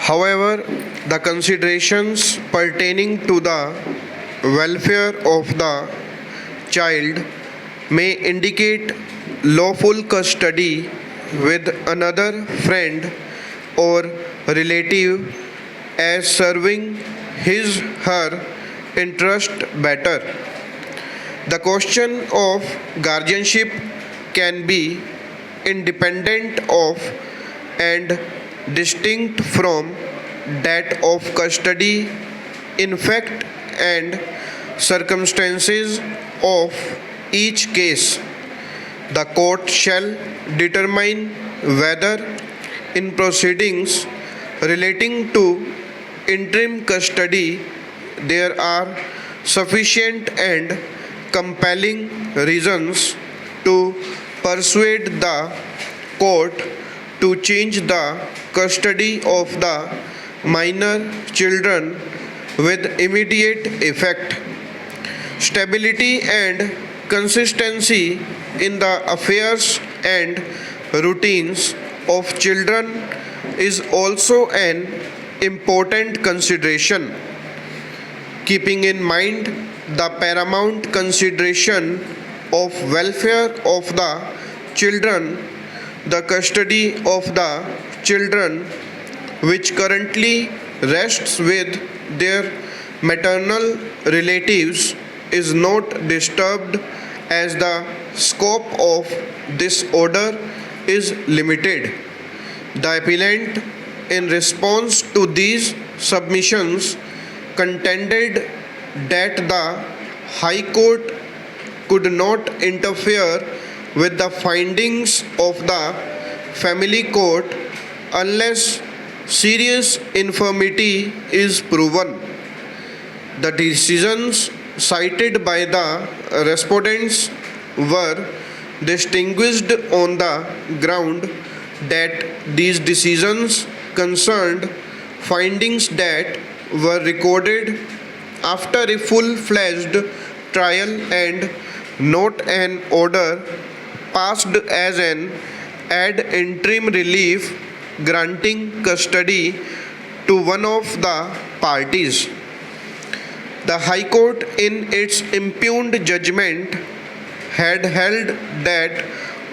However, the considerations pertaining to the welfare of the child may indicate lawful custody with another friend or relative as serving his/her interest better. The question of guardianship can be independent of and distinct from that of custody in fact and circumstances of each case. The court shall determine whether in proceedings relating to interim custody there are sufficient and compelling reasons to persuade the court to change the custody of the minor children with immediate effect. Stability and consistency in the affairs and routines of children is also an important consideration. Keeping in mind the paramount consideration of welfare of the children, the custody of the children which currently rests with their maternal relatives is not disturbed as the scope of this order is limited. The appellant, in response to these submissions, contended that the High Court could not interfere with the findings of the family court unless serious infirmity is proven. The decisions cited by the respondents were distinguished on the ground that these decisions concerned findings that were recorded after a full-fledged trial and not an order passed as an ad interim relief granting custody to one of the parties. The High Court, in its impugned judgment, had held that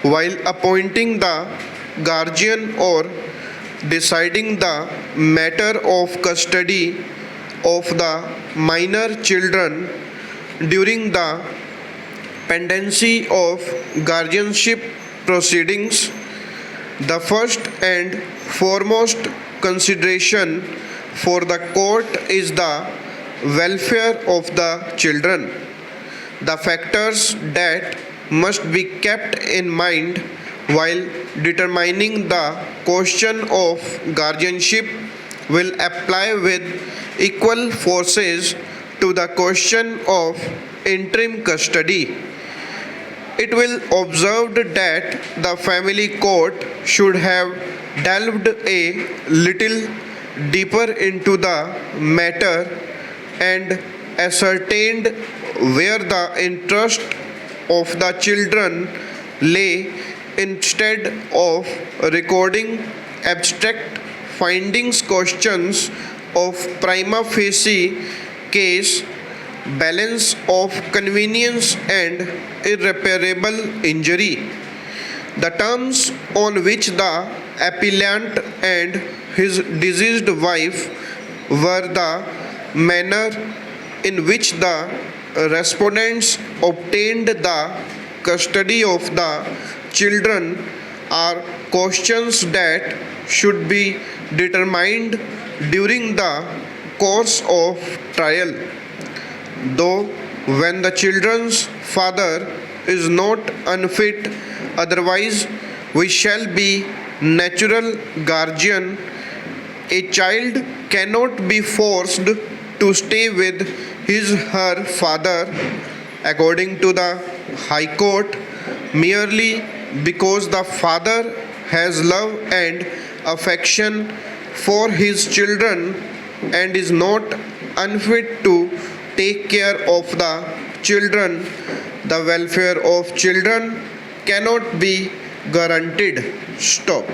while appointing the guardian or deciding the matter of custody of the minor children during the pendency of guardianship proceedings, the first and foremost consideration for the court is the welfare of the children. The factors that must be kept in mind while determining the question of guardianship will apply with equal forces to the question of interim custody. It will observe that the family court should have delved a little deeper into the matter and ascertained where the interest of the children lay instead of recording abstract findings questions of prima facie case, balance of convenience and irreparable injury. The terms on which the appellant and his deceased wife were the manner in which the respondents obtained the custody of the children are questions that should be determined during the course of trial. Though when the children's father is not unfit, otherwise we shall be natural guardian, a child cannot be forced to stay with his/her father, according to the High Court, merely because the father has love and affection for his children and is not unfit to take care of the children. The welfare of children cannot be guaranteed. Stop.